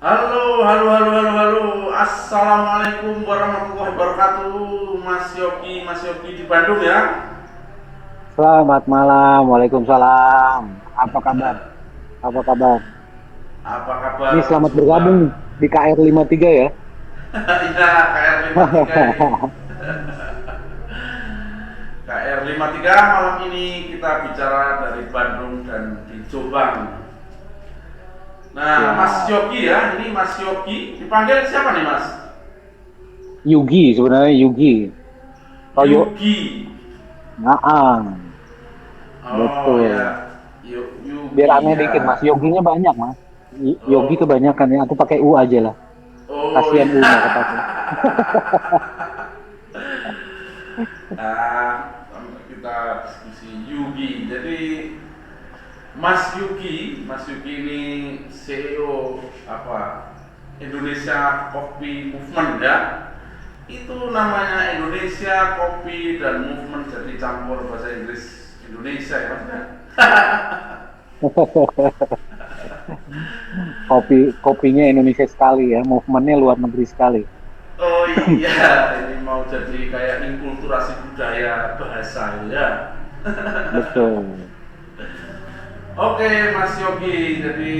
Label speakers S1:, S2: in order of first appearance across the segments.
S1: Halo, halo, halo, halo, halo. Assalamualaikum warahmatullahi wabarakatuh. Mas Yogi di Bandung ya.
S2: Selamat malam, Waalaikumsalam. Apa kabar? Apa kabar?
S1: Apa kabar?
S2: Ini selamat
S1: Coba.
S2: bergabung nih di KR 3 ya.
S1: Iya, KR 53 ini. KR 53 malam ini kita bicara dari Bandung dan di Jombang. Nah, Mas
S2: Siap.
S1: Yogi ya, ini Mas Yogi. Dipanggil siapa nih Mas?
S2: Yugi sebenarnya Yugi. Toyo.
S1: Yugi.
S2: Naang.
S1: Oh
S2: Betul.
S1: ya,
S2: Biar
S1: Yugi
S2: aneh
S1: ya.
S2: dikit, Mas. Yoginya banyak, Mas. Yogi
S1: Oh,
S2: kebanyakan ya. Aku pakai U aja lah.
S1: oh
S2: Kasihan
S1: iya.
S2: U nggak kepake.
S1: Nah, kita diskusi Yugi. Jadi Mas Yugi ini CEO apa? Indonesia Coffee Movement ya. Itu namanya Indonesia Coffee dan Movement jadi campur bahasa Inggris Indonesia ya Mas ya.
S2: Kopinya Indonesia sekali ya. Movementnya luar negeri sekali.
S1: Oh iya, ini mau jadi kayak inkulturasi budaya bahasa ya.
S2: Betul.
S1: Oke, Mas Yogi, jadi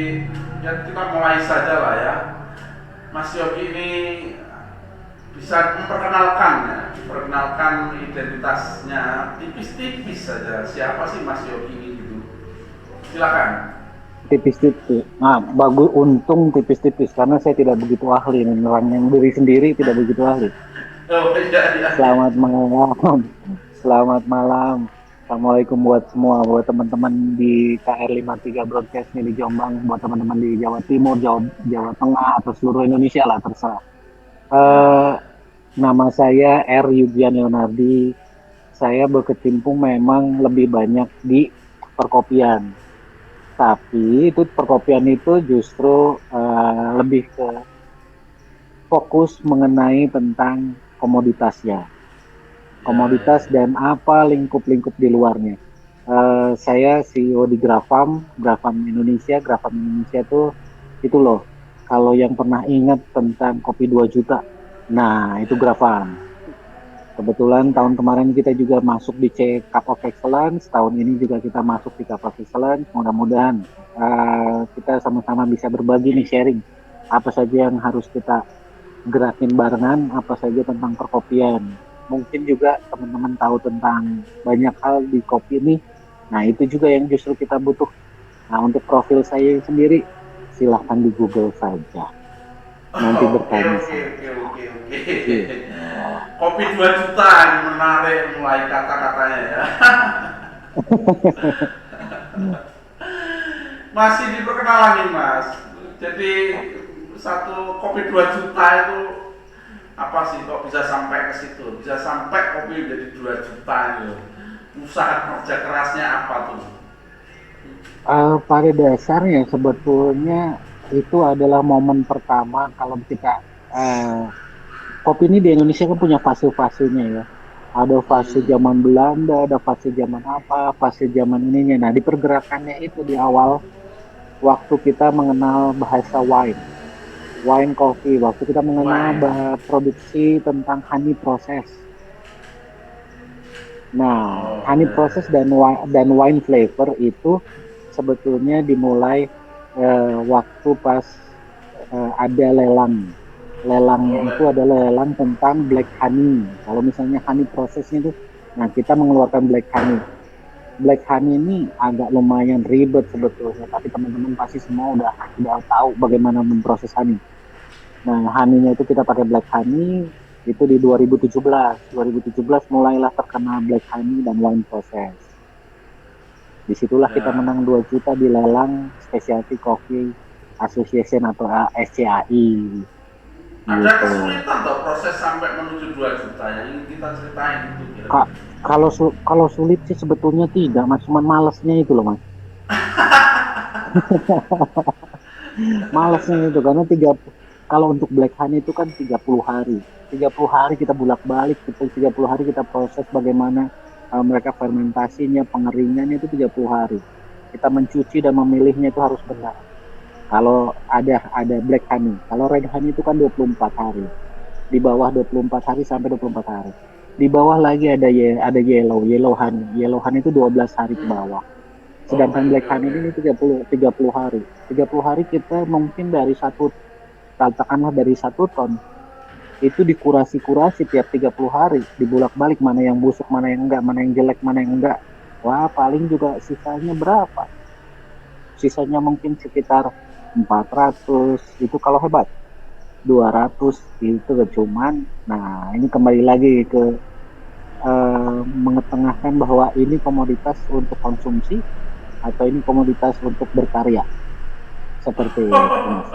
S1: ya kita mulai saja lah ya. Mas Yogi ini bisa memperkenalkan identitasnya tipis-tipis saja. Siapa sih Mas Yogi ini gitu? Silakan.
S2: Tipis-tipis. Nah, bagus untung tipis-tipis karena saya tidak begitu ahli menerangkan diri sendiri tidak begitu ahli.
S1: Oh iya iya iya.
S2: Selamat malam. Selamat malam. Assalamualaikum buat semua, buat teman-teman di KR 3 Broadcast nih di Jombang, buat teman-teman di Jawa Timur, Jawa Tengah atau seluruh Indonesia lah terserah. Eh,
S1: Ya.
S2: Nama saya R. Yugian Leonardi. Saya berkecimpung memang lebih banyak di perkopian. Tapi itu perkopian itu justru lebih ke fokus mengenai tentang komoditasnya,
S1: Ya,
S2: komoditas dan apa lingkup-lingkup di luarnya. Saya CEO di Grafam Indonesia tuh itu loh. Kalau yang pernah ingat tentang kopi 2 juta, nah itu Grafam. Kebetulan tahun kemarin kita juga masuk di C Cup of Excellence, tahun ini juga kita masuk di Cup of Excellence. Mudah-mudahan kita sama-sama bisa berbagi nih sharing apa saja yang harus kita gerakin barengan, apa saja tentang perkopian. Mungkin juga teman-teman tahu tentang banyak hal di kopi ini. Nah itu juga yang justru kita butuh. Nah untuk profil saya sendiri silahkan di Google saja. Nanti
S1: oke
S2: bertanya
S1: oke oke
S2: saja.
S1: oke oke.
S2: Iya.
S1: Kopi 2 juta ini menarik mulai kata-katanya ya. Masih di perkenalan nih Mas. Jadi satu kopi 2 juta itu apa sih kok bisa sampai ke situ? Bisa sampai kopi menjadi 2 juta itu. Usaha kerja kerasnya apa tuh?
S2: Pada dasarnya sebetulnya itu adalah momen pertama kalau kita uh, kopi ini di Indonesia kan punya fase-fasenya ya. Ada fase
S1: Hmm.
S2: zaman Belanda, ada fase zaman apa, fase zaman ininya. Nah, di pergerakannya itu di awal waktu kita mengenal bahasa wine coffee, waktu kita mengenal
S1: Wine.
S2: produksi tentang honey process. Nah,
S1: Oh
S2: honey
S1: ya.
S2: process dan wine flavor itu sebetulnya dimulai waktu pas ada lelang. Lelangnya
S1: Oh,
S2: itu adalah lelang tentang black honey. Kalau misalnya honey prosesnya itu, nah kita mengeluarkan black honey. Black honey ini agak lumayan ribet sebetulnya, tapi teman-teman pasti semua udah tahu bagaimana memproses honey. Nah, honey-nya itu kita pakai black honey, itu di 2017. 2017 mulailah terkenal black honey dan wine process. Disitulah kita
S1: ya.
S2: menang 2 juta di lelang Specialty Coffee Association atau SCAI
S1: Ada
S2: gitu.
S1: kesulitan toh proses sampai menuju 2 juta yang ingin kita ceritain itu
S2: Kak,
S1: kira-kira.
S2: kalau sulit sih sebetulnya tidak, Mas, cuman malesnya itu loh, Mas. Malesnya itu karena kalau untuk black honey itu kan 30 hari. 30 hari kita bolak-balik, 30 hari kita proses bagaimana mereka fermentasinya, pengeringannya itu 30 hari. Kita mencuci dan memilihnya itu harus benar. Kalau ada black honey, kalau red honey itu kan 24 hari. Di bawah 24 hari sampai 24 hari. Di bawah lagi ada yellow honey. Yellow honey itu 12 hari ke
S1: Hmm.
S2: bawah.
S1: Oke,
S2: Sedangkan black
S1: oke,
S2: honey
S1: oke.
S2: ini 30 hari. 30 hari kita mungkin katakanlah dari 1 ton, itu dikurasi-kurasi tiap 30 hari, dibulak-balik mana yang busuk, mana yang enggak, mana yang jelek, mana yang enggak. Wah, paling juga sisanya berapa? Sisanya mungkin sekitar 400, itu kalau hebat. 200 itu cuman, nah ini kembali lagi ke mengetengahkan bahwa ini komoditas untuk konsumsi atau ini komoditas untuk berkarya, seperti itu mas.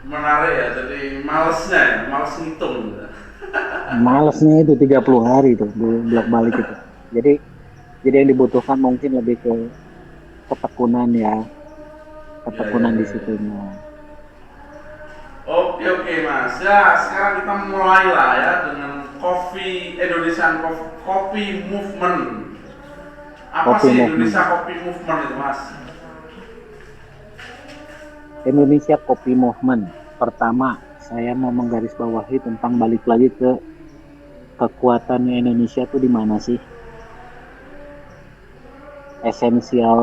S1: Menarik ya, jadi malesnya ya, males ngitung gitu.
S2: Malesnya itu 30 hari itu bolak balik itu. Jadi jadi yang dibutuhkan mungkin lebih ke ketekunan ya,
S1: Ya, ya,
S2: ketekunan di
S1: ya, ya.
S2: situnya.
S1: Oke, oke mas. Ya, sekarang kita mulai lah ya dengan Indonesian Coffee Movement. Apa
S2: Coffee
S1: sih
S2: movement.
S1: Indonesia Coffee Movement itu mas?
S2: Indonesia Coffee Movement. Pertama, saya mau menggarisbawahi tentang balik lagi ke kekuatannya Indonesia tuh di mana sih? Esensial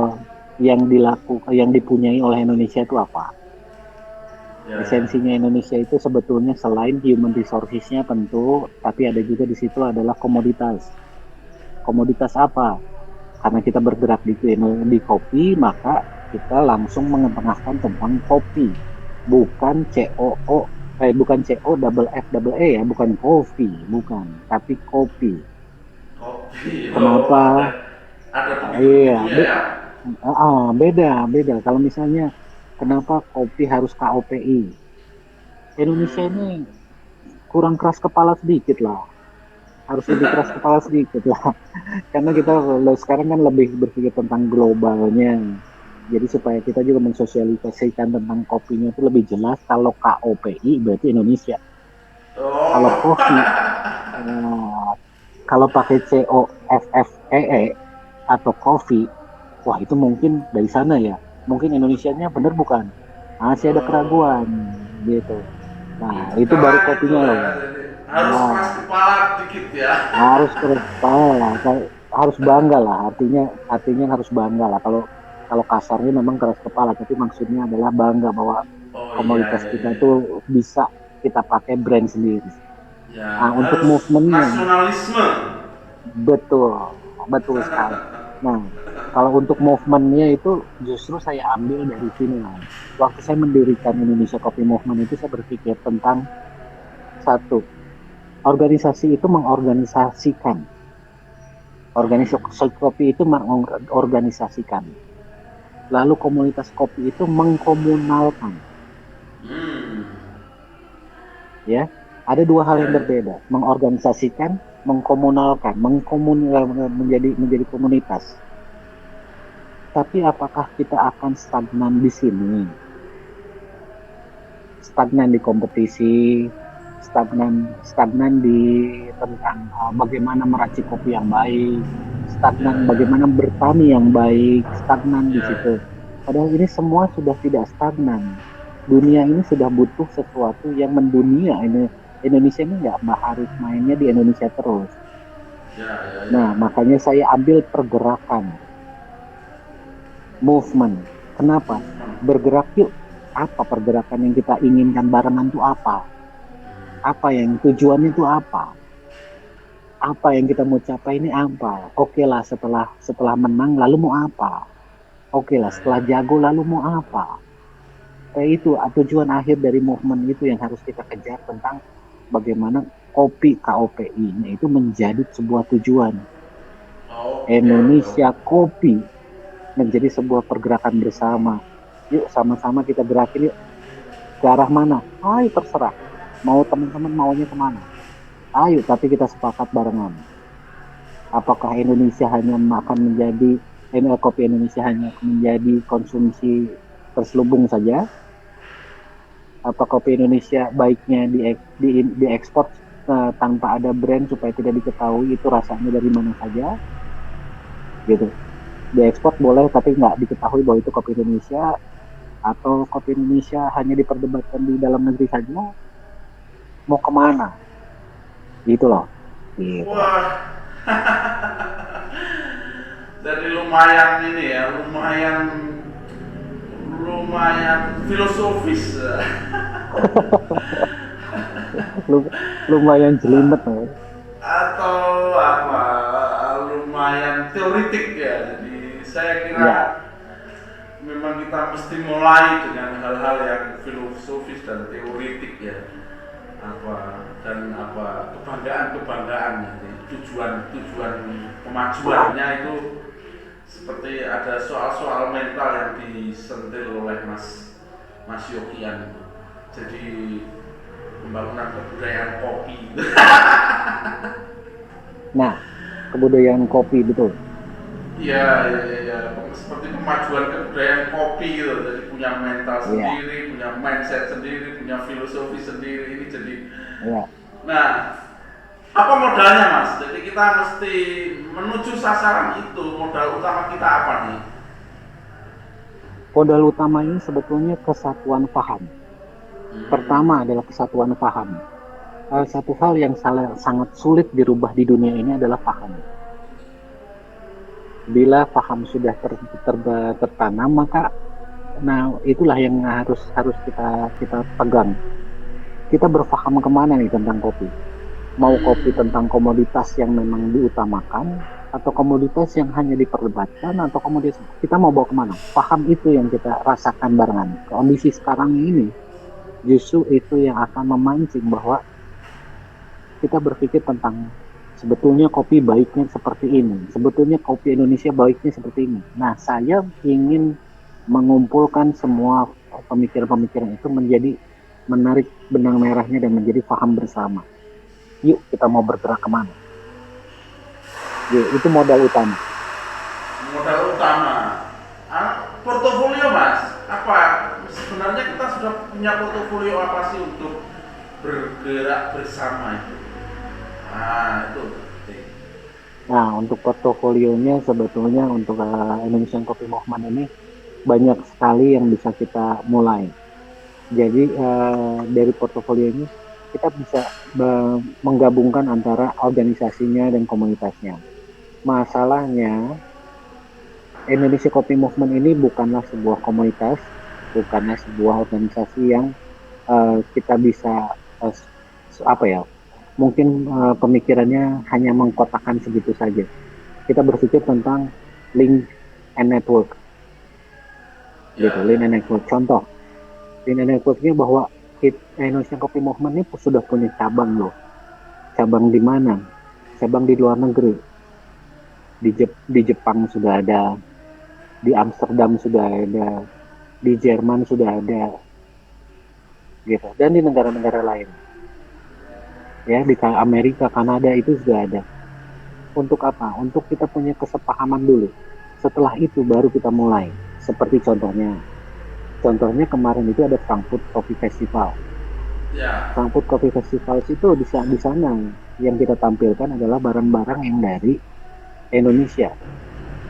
S2: yang dipunyai oleh Indonesia itu apa?
S1: Ya, ya.
S2: Esensinya Indonesia itu sebetulnya selain human resources-nya tentu, tapi ada juga di situ adalah komoditas. Komoditas apa? Karena kita bergerak di kopi, maka kita langsung mengetengahkan tentang kopi. Bukan bukan CO double F double E ya, bukan kopi, bukan, tapi kopi.
S1: Kopi. Oh,
S2: Kenapa?
S1: ada begitu
S2: Iya,
S1: begitunya ya.
S2: beda. Kalau misalnya kenapa kopi harus KOPI? Indonesia
S1: Hmm.
S2: ini kurang keras kepala sedikit lah. Harus lebih keras kepala sedikit lah. Karena kita sekarang kan lebih berpikir tentang globalnya. Jadi supaya kita juga mensosialisasikan tentang kopinya itu lebih jelas. Kalau KOPI berarti Indonesia. Kalau
S1: Oh.
S2: kopi, eh, kalau pakai COFFEE atau kopi, wah itu mungkin dari sana ya. Mungkin Indonesianya bener bukan? Masih ada
S1: Oh.
S2: keraguan gitu. Nah, itu baru
S1: Keras itu
S2: kopinya
S1: ya.
S2: loh.
S1: Jadi harus keras
S2: Nah,
S1: kepala dikit ya.
S2: harus lah, harus bangga lah. Artinya harus bangga lah. Kalau kalau kasarnya memang keras kepala, tapi maksudnya adalah bangga bahwa
S1: Oh iya,
S2: komoditas
S1: iya,
S2: kita
S1: iya.
S2: tuh bisa kita pakai brand sendiri. Nah,
S1: Ya,
S2: untuk
S1: harus
S2: movementnya,
S1: nasionalisme.
S2: betul, betul sekali. Nah, kalau untuk movementnya itu justru saya ambil dari sini lah. Waktu saya mendirikan Indonesia Coffee Movement itu saya berpikir tentang satu, organisasi itu mengorganisasikan. Organisasi kopi itu mengorganisasikan. Lalu komunitas kopi itu mengkomunalkan.
S1: Hmm.
S2: Ya, ada dua hal
S1: Ya,
S2: yang
S1: ya.
S2: berbeda. Mengorganisasikan, mengkomunalkan, menjadi komunitas. Tapi apakah kita akan stagnan di sini? Stagnan di kompetisi, stagnan di tentang bagaimana meracik kopi yang baik,
S1: Ya,
S2: stagnan
S1: ya.
S2: bagaimana bertani yang baik, stagnan di
S1: Ya,
S2: situ.
S1: ya.
S2: Padahal ini semua sudah tidak stagnan. Dunia ini sudah butuh sesuatu yang mendunia. Indonesia ini nggak harus mainnya di Indonesia terus.
S1: Ya, ya,
S2: Nah,
S1: ya.
S2: makanya saya ambil pergerakan, movement. Kenapa?
S1: Movement.
S2: Bergerak yuk. Apa pergerakan yang kita inginkan barengan itu apa? Apa yang tujuannya itu apa? Apa yang kita mau capai ini apa? Oke lah, setelah menang lalu mau apa? Oke lah,
S1: Ya,
S2: setelah
S1: ya.
S2: jago lalu mau apa? Kayak itu tujuan akhir dari movement itu yang harus kita kejar tentang bagaimana kopi KOPI-nya itu menjadi sebuah tujuan.
S1: Oke, oke,
S2: Indonesia
S1: oke.
S2: Kopi menjadi sebuah pergerakan bersama. Yuk sama-sama kita gerakin yuk. Ke arah mana? Ayo terserah. Mau teman-teman maunya kemana? Ayo, tapi kita sepakat barengan. Apakah Indonesia hanya akan menjadi kopi Indonesia hanya menjadi konsumsi terselubung saja? Apa kopi Indonesia baiknya diekspor tanpa ada brand supaya tidak diketahui itu rasanya dari mana saja? Gitu. Diekspor boleh, tapi nggak diketahui bahwa itu kopi Indonesia, atau kopi Indonesia hanya diperdebatkan di dalam negeri saja, mau kemana? Gitu loh. Gitu.
S1: Wah, jadi lumayan ini ya, lumayan lumayan filosofis.
S2: Lumayan jelimet ya.
S1: Atau apa, lumayan teoritik ya. Jadi saya kira
S2: Ya,
S1: memang kita mesti mulai dengan hal-hal yang filosofis dan teoritik ya, apa dan apa kebanggaan-kebanggaan, jadi tujuan-tujuan kemajuannya itu seperti ada soal-soal mental yang disentil oleh Mas Yokian itu. Jadi pembangunan kebudayaan kopi.
S2: nah, kebudayaan kopi betul.
S1: Iya, iya, iya, iya. Seperti kemajuan kebudayaan kopi gitu. Jadi punya mental
S2: Iya,
S1: sendiri, punya mindset sendiri, punya filosofi sendiri. Ini jadi,
S2: iya.
S1: nah, apa modalnya Mas? Jadi kita mesti menuju sasaran itu. Modal utama kita apa nih?
S2: Modal utamanya sebetulnya kesatuan paham.
S1: Hmm,
S2: Pertama adalah kesatuan paham. Satu hal yang sangat sulit dirubah di dunia ini adalah paham. Bila paham sudah tertanam, maka nah itulah yang harus harus kita kita pegang. Kita berpaham kemana nih tentang kopi? Mau kopi
S1: hmm,
S2: tentang komoditas yang memang diutamakan, atau komoditas yang hanya diperdebatkan, atau komoditas kita mau bawa kemana? Paham itu yang kita rasakan barengan. Kondisi sekarang ini justru itu yang akan memancing bahwa kita berpikir tentang sebetulnya kopi baiknya seperti ini, sebetulnya kopi Indonesia baiknya seperti ini. Nah, saya ingin mengumpulkan semua pemikiran-pemikiran itu menjadi menarik benang merahnya dan menjadi paham bersama. Yuk kita mau bergerak kemana? Yuk, itu modal utama.
S1: modal utama. Portofolio Mas, apa sebenarnya kita sudah punya portofolio apa sih untuk bergerak bersama itu? Ah, itu penting.
S2: Nah, untuk portofolionya sebetulnya untuk Indonesian Coffee Movement ini banyak sekali yang bisa kita mulai. Jadi dari portofolio ini kita bisa menggabungkan antara organisasinya dan komunitasnya. Masalahnya Indonesia Coffee Movement ini bukanlah sebuah komunitas, bukanlah sebuah organisasi yang kita bisa uh, apa ya? Mungkin pemikirannya hanya mengkotakkan segitu saja. Kita berpikir tentang link and network, gitu,
S1: Ya,
S2: link
S1: ya.
S2: and network. Contoh, link and networknya bahwa Indonesian Coffee Movement ini sudah punya cabang loh. Cabang di mana? Cabang di luar negeri. Di Jepang sudah ada, di Amsterdam sudah ada, di Jerman sudah ada, gitu. Dan di negara-negara lain, ya di Amerika, Kanada itu sudah ada. Untuk apa? Untuk kita punya kesepahaman dulu. Setelah itu baru kita mulai. Seperti contohnya kemarin itu ada Frankfurt Coffee Festival.
S1: Ya,
S2: Frankfurt Coffee Festival itu di sana yang kita tampilkan adalah barang-barang yang dari Indonesia.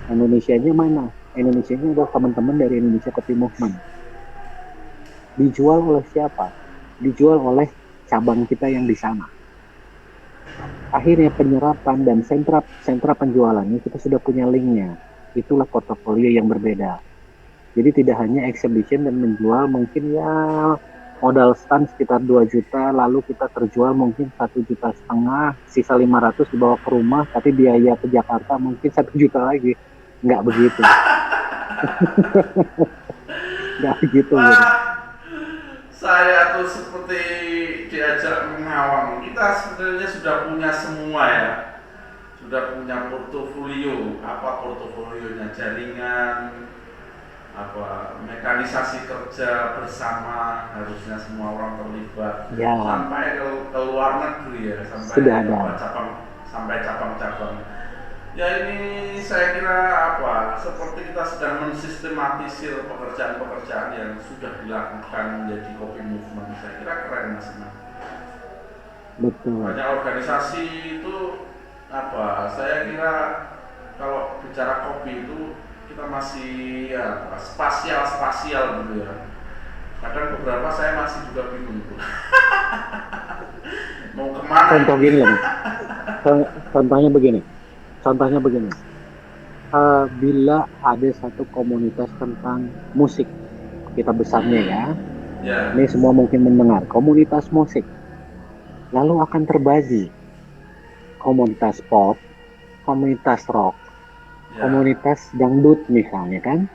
S2: Indonesianya mana? Indonesianya adalah teman-teman dari Indonesia Coffee Movement. Dijual oleh siapa? Dijual oleh cabang kita yang di sana. Akhirnya penyerapan dan sentra penjualannya kita sudah punya linknya. Itulah portofolio yang berbeda. Jadi tidak hanya exhibition dan menjual mungkin ya modal stand sekitar 2 juta, lalu kita terjual mungkin 1,5 juta, sisa 500 dibawa ke rumah, tapi biaya ke Jakarta mungkin 1 juta lagi. Nggak begitu. Nggak begitu gitu.
S1: Pak, saya tuh seperti diajak mengawang. Kita sebenarnya sudah punya semua ya. Sudah punya portofolio. Apa portofolionya? Jaringan, apa mekanisasi kerja bersama, harusnya semua orang terlibat
S2: Ya,
S1: sampai ke luar negeri ya,
S2: sudah
S1: sampai
S2: ada.
S1: apa sampai cabang-cabang. Ya ini saya kira apa seperti kita sedang mensistematisir pekerjaan-pekerjaan yang sudah dilakukan menjadi kopi movement. Saya kira keren Mas Iman.
S2: Betul.
S1: Banyak organisasi itu apa? Saya kira kalau bicara kopi itu kita masih ya spasial gitu ya. Kadang beberapa saya masih juga bingung tuh. Mau kemana
S2: Contoh
S1: ini?
S2: gini loh, Mas. Contohnya begini. Contohnya begini. Bila ada satu komunitas tentang musik, kita besarnya ya,
S1: Ya,
S2: ini semua mungkin mendengar, komunitas musik, lalu akan terbagi komunitas pop, komunitas rock,
S1: ya,
S2: komunitas dangdut misalnya kan.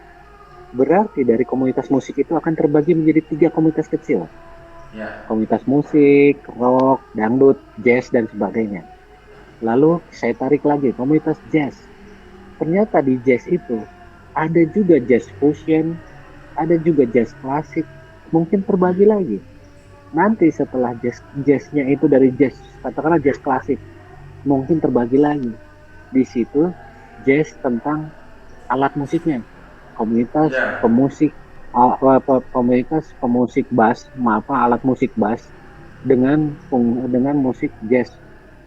S2: Berarti dari komunitas musik itu akan terbagi menjadi tiga komunitas kecil.
S1: ya,
S2: Komunitas musik, rock, dangdut, jazz, dan sebagainya. Lalu saya tarik lagi komunitas jazz. Ternyata di jazz itu ada juga jazz fusion, ada juga jazz klasik, mungkin terbagi lagi. Nanti setelah jazznya itu dari jazz, katakanlah jazz klasik, mungkin terbagi lagi. Di situ jazz tentang alat musiknya, komunitas
S1: ya.
S2: pemusik, komunitas pemusik bass, maaf, alat musik bass dengan musik jazz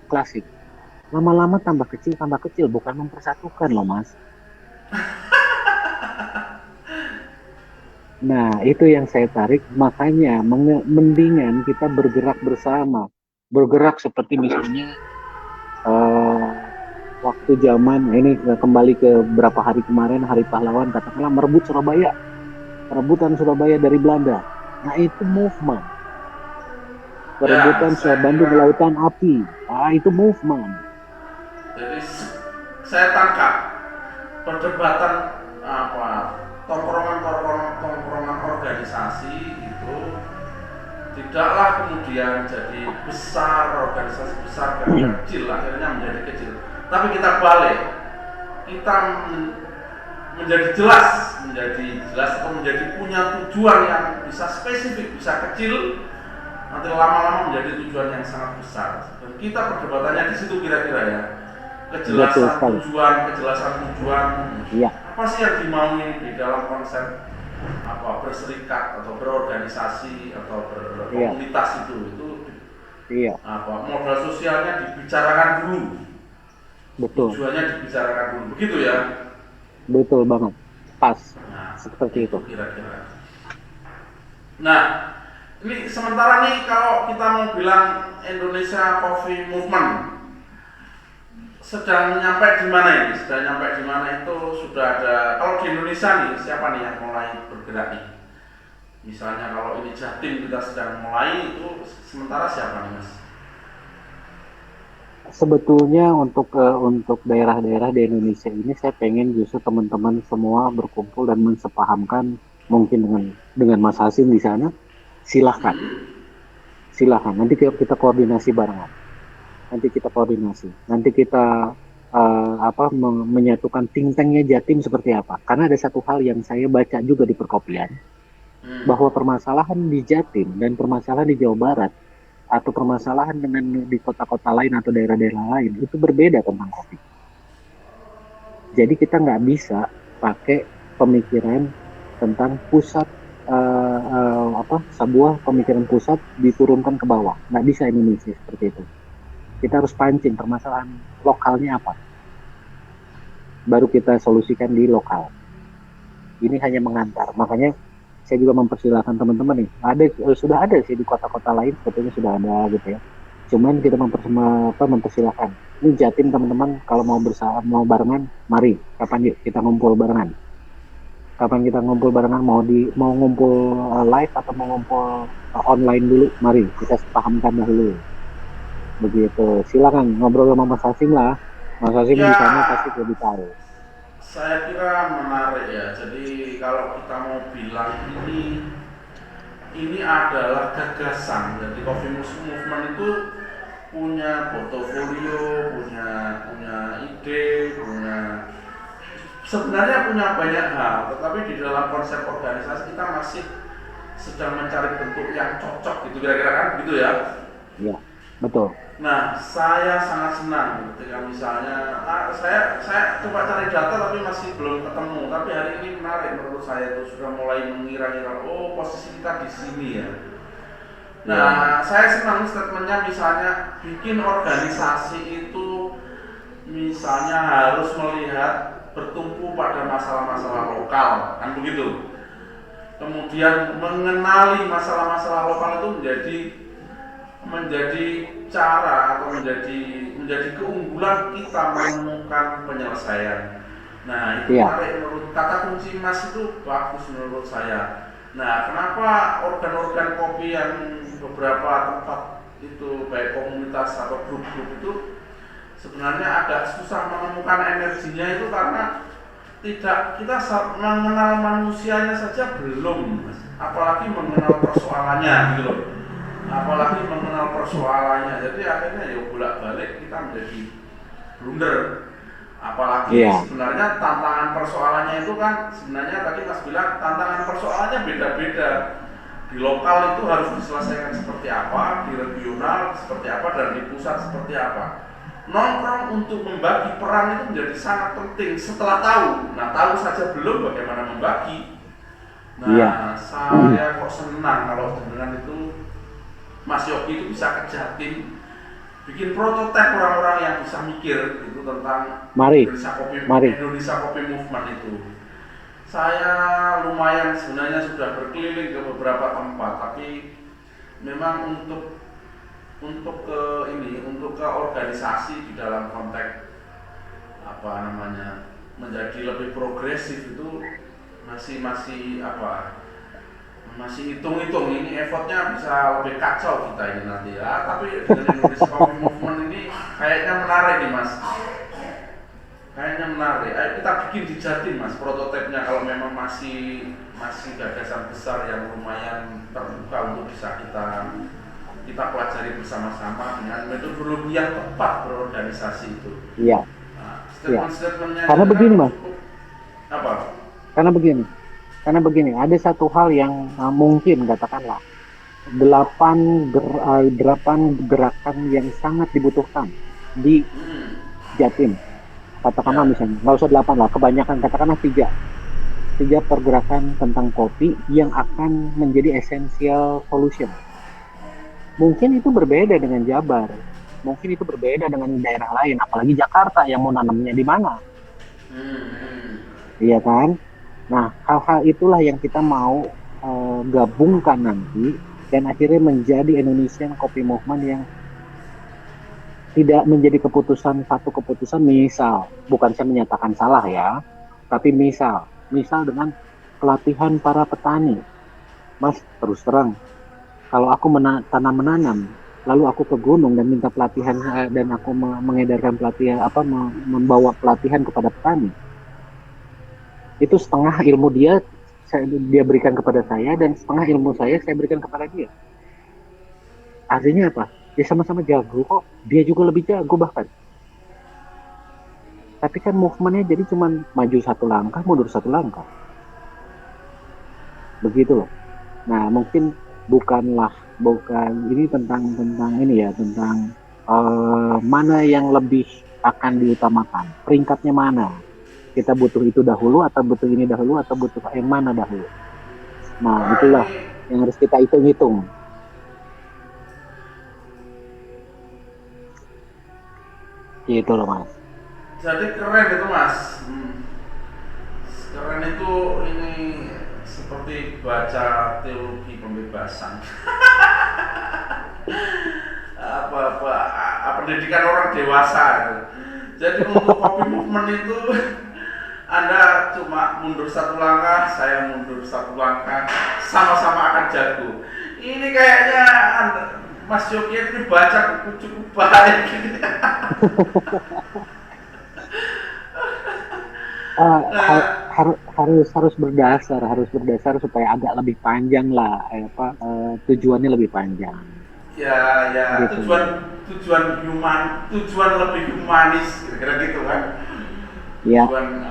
S2: klasik. Lama-lama tambah kecil, bukan mempersatukan loh Mas. Nah, itu yang saya tarik. Makanya mendingan kita bergerak bersama. Bergerak seperti misalnya eh, waktu zaman ini kembali ke beberapa hari kemarin, Hari Pahlawan, katakanlah merebut Surabaya. Perebutan Surabaya dari Belanda. Nah, itu movement.
S1: Ya,
S2: Perebutan
S1: saya
S2: Bandung
S1: kira
S2: Lautan Api. Ah, itu movement.
S1: jadi saya tangkap perdebatan apa tongkrongan organisasi itu tidaklah kemudian jadi besar, organisasi besar dan kecil akhirnya menjadi kecil, tapi kita balik, kita menjadi jelas atau menjadi punya tujuan yang bisa spesifik, bisa kecil, nanti lama-lama menjadi tujuan yang sangat besar. Dan kita perdebatannya di situ kira-kira ya,
S2: Betul sekali.
S1: kejelasan tujuan
S2: Iya,
S1: apa sih yang dimaui di dalam konsep apa berserikat atau berorganisasi atau
S2: iya,
S1: berkomunitas itu
S2: iya.
S1: apa modal sosialnya dibicarakan dulu,
S2: Betul.
S1: tujuannya dibicarakan dulu, begitu ya.
S2: Betul banget. Pas.
S1: Nah,
S2: Seperti
S1: itu
S2: itu.
S1: kira-kira. Nah, ini sementara nih kalau kita mau bilang Indonesia Coffee Movement sedang nyampe di mana ini? Sedang nyampe di mana itu sudah ada. Kalau di Indonesia nih, siapa nih yang mulai bergerak nih? Misalnya kalau ini Jatim kita sedang mulai itu sementara siapa nih Mas?
S2: Sebetulnya untuk daerah-daerah di Indonesia ini saya pengen justru teman-teman semua berkumpul dan mensepahamkan mungkin dengan Mas Hasim di sana. Silahkan, silahkan. Nanti kita koordinasi barengan. Nanti kita koordinasi. Nanti kita menyatukan think tanknya Jatim seperti apa. Karena ada satu hal yang saya baca juga di perkopian bahwa permasalahan di Jatim dan permasalahan di Jawa Barat atau permasalahan dengan di kota-kota lain atau daerah-daerah lain itu berbeda tentang kopi. Jadi kita nggak bisa pakai pemikiran tentang pusat sebuah pemikiran pusat diturunkan ke bawah. Nggak bisa Indonesia seperti itu. Kita harus pancing permasalahan lokalnya apa, baru kita solusikan di lokal. Ini hanya mengantar. Makanya saya juga mempersilahkan teman-teman nih. Sudah ada sih di kota-kota lain sebetulnya sudah ada gitu ya. Cuman kita mempersilahkan. Ini Jatim teman-teman kalau mau bersama mau barengan, mari. Kapan yuk kita ngumpul barengan? Kapan kita ngumpul barengan? Mau ngumpul live atau mau ngumpul online dulu? Mari kita pahamkan dahulu. Begitu. Silakan ngobrol sama Mas Hasim lah. Mas Hasim
S1: Ya,
S2: di sana pasti lebih tahu.
S1: saya kira menarik ya. Jadi kalau kita mau bilang ini adalah gagasan. Jadi Coffee Movement itu punya portofolio, punya ide, sebenarnya punya banyak hal, tetapi di dalam konsep organisasi kita masih sedang mencari bentuk yang cocok gitu kira-kira kan gitu ya.
S2: Ya, betul.
S1: Nah, saya sangat senang ketika misalnya saya coba cari data tapi masih belum ketemu. Tapi hari ini menarik menurut saya itu sudah mulai mengira-ngira oh posisi kita di sini ya. Nah, saya senang statementnya misalnya bikin organisasi itu misalnya harus melihat bertumpu pada masalah-masalah lokal, kan begitu. Kemudian mengenali masalah-masalah lokal itu menjadi cara atau menjadi keunggulan kita menemukan penyelesaian. Nah, itu
S2: Iya.
S1: menarik menurut kata kunci Mas itu bagus menurut saya. Nah, kenapa organ-organ kopi yang beberapa tempat itu baik komunitas atau grup-grup itu sebenarnya agak susah menemukan energinya itu karena tidak kita mengenal manusianya saja belum, apalagi mengenal persoalannya gitu loh, apalagi mengenal persoalannya. Jadi akhirnya ya bolak-balik kita menjadi blunder. Apalagi
S2: Iya.
S1: sebenarnya tantangan persoalannya itu kan sebenarnya tadi Mas bilang tantangan persoalannya beda-beda. Di lokal itu harus diselesaikan seperti apa, di regional seperti apa, dan di pusat seperti apa. Nongkrong untuk membagi peran itu menjadi sangat penting setelah tahu. Nah, tahu saja belum bagaimana membagi.
S2: Iya.
S1: Nah, saya kok senang kalau dengan itu Mas Yogi itu bisa ke Jatim bikin prototipe orang-orang yang bisa mikir itu tentang
S2: Mari, mari.
S1: Indonesia Coffee Movement itu. Saya lumayan sebenarnya sudah berkeliling ke beberapa tempat, tapi memang untuk ke organisasi di dalam konteks apa namanya menjadi lebih progresif itu masih masih hitung-hitung, ini effortnya bisa lebih kacau kita ini nanti ya. Tapi dengan Indonesia Coffee Movement ini kayaknya menarik nih Mas, kayaknya menarik. Ayo kita bikin di Jatim Mas prototipenya, kalau memang masih gagasan besar yang lumayan terbuka untuk bisa kita pelajari bersama-sama dengan metodologi yang tepat berorganisasi itu.
S2: Iya.
S1: Nah,
S2: Iya.
S1: statement-statementnya
S2: Karena begini, Mas.
S1: cukup apa?
S2: Karena begini, ada satu hal yang mungkin katakanlah delapan gerakan yang sangat dibutuhkan di Jatim. Katakanlah
S1: Ya.
S2: misalnya, nggak usah 8 lah, kebanyakan katakanlah tiga pergerakan tentang kopi yang akan menjadi essential solution. Mungkin itu berbeda dengan Jabar, mungkin itu berbeda dengan daerah lain, apalagi Jakarta yang mau nanamnya di mana, iya kan? Nah, hal-hal itulah yang kita mau gabungkan nanti dan akhirnya menjadi Indonesian Coffee Movement yang tidak menjadi satu keputusan. Misal, bukan saya menyatakan salah ya, tapi misal dengan pelatihan para petani. Mas, terus terang, kalau aku menanam, lalu aku ke gunung dan minta pelatihan dan aku mengedarkan pelatihan membawa pelatihan kepada petani, itu setengah ilmu dia berikan kepada saya dan setengah ilmu saya berikan kepada dia. Artinya apa? Dia sama-sama jago kok, dia juga lebih jago bahkan. Tapi kan movementnya jadi cuma maju satu langkah, mundur satu langkah. Begitu loh. Nah, mungkin bukan ini tentang ini ya, tentang mana yang lebih akan diutamakan, peringkatnya mana. Kita butuh itu dahulu atau butuh ini dahulu atau butuh yang mana dahulu. Nah, itulah yang harus kita hitung-hitung. Gitu loh Mas.
S1: Jadi keren itu Mas. Keren itu, ini seperti baca teologi pembebasan. Pendidikan orang dewasa itu. Jadi untuk Coffee Movement itu Anda cuma mundur satu langkah, saya mundur satu langkah, sama-sama akan jago. Ini kayaknya Mas Yogi ini baca buku cukup baik.
S2: Harus berdasar supaya agak lebih panjang lah, tujuannya lebih panjang.
S1: Ya,
S2: gitu.
S1: tujuan lebih humanis, kira-kira gitu kan.
S2: Ya.
S1: Tujuan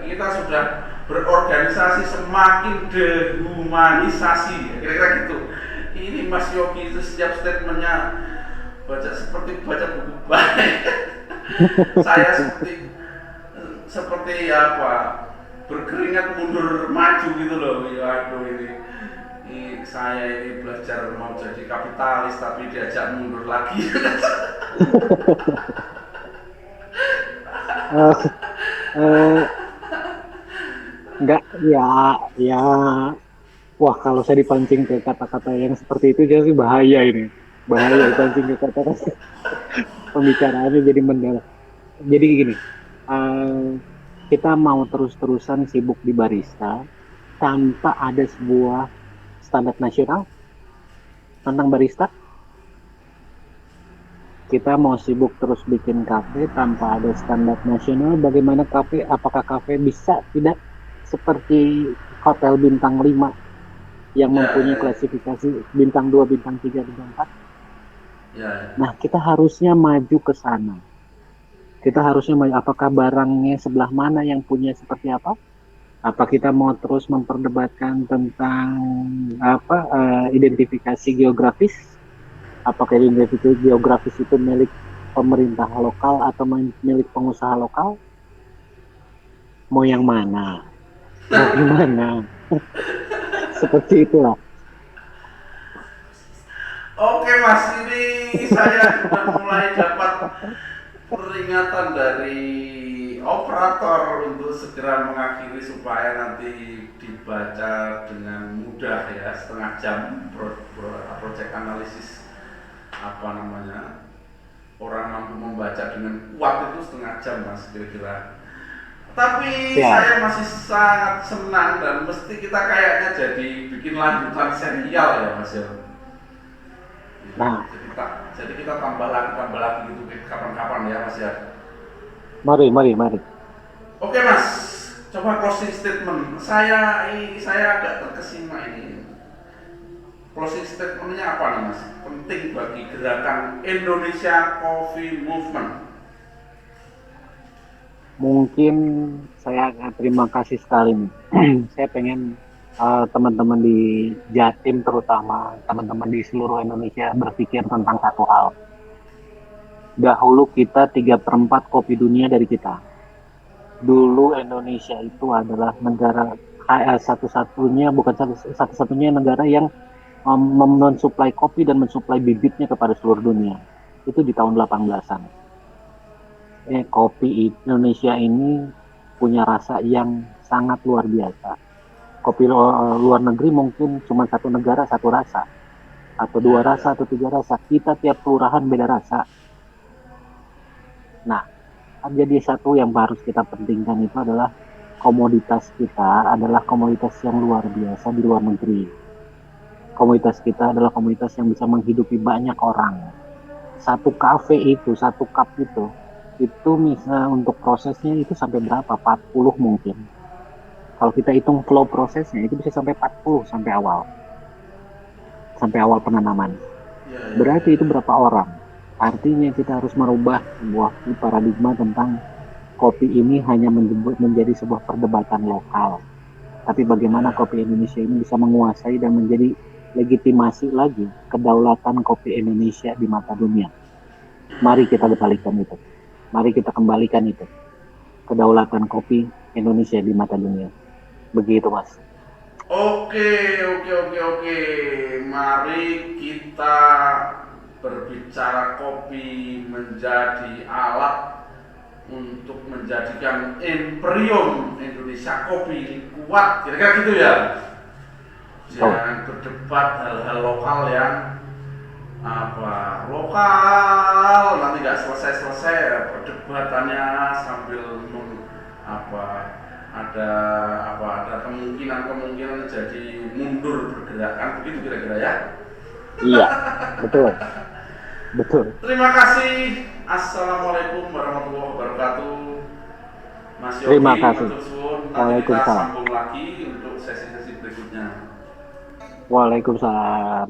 S1: kita sudah berorganisasi semakin dehumanisasi, kira-kira gitu. Ini Mas Yogi itu setiap statementnya seperti baca buku baik. Saya seperti berkeringat mundur maju gitu loh. Ya, aduh ini saya ini belajar mau jadi kapitalis tapi diajak mundur lagi.
S2: Eh, Enggak, ya, ya, wah kalau saya dipancing ke kata-kata yang seperti itu jadi bahaya ini. Bahaya dipancing ke kata-kata pembicaraannya jadi mendalam. Jadi gini, eh, kita mau terus-terusan sibuk di barista tanpa ada sebuah standar nasional tentang barista. Kita mau sibuk terus bikin kafe tanpa ada standar nasional. Bagaimana kafe? Apakah kafe bisa tidak seperti hotel bintang 5 yang
S1: Ya,
S2: mempunyai
S1: ya,
S2: klasifikasi bintang 2, bintang 3, bintang 4?
S1: ya, ya.
S2: Nah, kita harusnya maju ke sana. Kita harusnya maju, apakah barangnya sebelah mana yang punya seperti apa? Apa kita mau terus memperdebatkan tentang identifikasi geografis? Apakah identifikasi geografis itu milik pemerintah lokal atau milik pengusaha lokal? Mau yang mana? Mau gimana? Seperti itulah.
S1: Oke Mas, ini saya sudah mulai dapat peringatan dari operator untuk segera mengakhiri supaya nanti dibaca dengan mudah ya, setengah jam project analisis apa namanya, orang mampu membaca dengan kuat itu setengah jam Mas kira-kira. Tapi
S2: Ya.
S1: saya masih sangat senang dan mesti kita kayaknya jadi bikin lanjutan serial ya Mas ya.
S2: Nah,
S1: Jadi kita tambah lagi gitu kapan-kapan ya Mas ya.
S2: mari.
S1: Oke Mas, coba closing statement. Saya agak terkesima ini. Closing statementnya apa nih Mas? Penting bagi gerakan Indonesia Coffee Movement.
S2: Mungkin saya terima kasih sekali nih. Saya pengen teman-teman di Jatim terutama teman-teman di seluruh Indonesia berpikir tentang satu hal. Dahulu kita 3/4 kopi dunia dari kita. Dulu Indonesia itu adalah negara satu-satunya, bukan satu-satunya negara yang mensuplai kopi dan mensuplai bibitnya kepada seluruh dunia. Itu di tahun 18-an. Kopi Indonesia ini punya rasa yang sangat luar biasa. Kopi luar negeri mungkin cuma satu negara satu rasa, atau
S1: Ya,
S2: dua
S1: ya.
S2: rasa atau tiga rasa. Kita tiap kelurahan beda rasa. Nah, jadi satu yang harus kita pentingkan itu adalah komoditas kita adalah komoditas yang luar biasa di luar negeri. Komoditas kita adalah komoditas yang bisa menghidupi banyak orang. Satu kafe itu, satu cup itu misalnya untuk prosesnya itu sampai berapa? 40 mungkin. Kalau kita hitung flow prosesnya itu bisa sampai 40 sampai awal penanaman.
S1: Ya, ya, ya,
S2: Berarti itu
S1: ya.
S2: berapa orang? Artinya kita harus merubah sebuah paradigma tentang kopi ini hanya menjadi sebuah perdebatan lokal. Tapi bagaimana
S1: Ya.
S2: kopi Indonesia ini bisa menguasai dan menjadi legitimasi lagi kedaulatan kopi Indonesia di mata dunia. Mari kita kembalikan itu. Mari kita kembalikan itu. Kedaulatan kopi Indonesia di mata dunia. Begitu, Mas.
S1: Oke. Mari kita berbicara kopi menjadi alat untuk menjadikan imperium Indonesia kopi ini kuat. Kira-kira gitu ya.
S2: Oh,
S1: Jangan berdebat hal-hal lokal yang lokal nanti nggak selesai perdebatannya sambil apa ada ada kemungkinan jadi mundur pergerakan begitu kira-kira ya.
S2: iya, betul, betul.
S1: Terima kasih. Assalamualaikum warahmatullahi wabarakatuh. Mas
S2: Terima
S1: Yogi,
S2: kasih.
S1: matur suwun. Nanti kita
S2: Waalaikumsalam.
S1: sambung lagi untuk sesi-sesi berikutnya.
S2: Waalaikumsalam.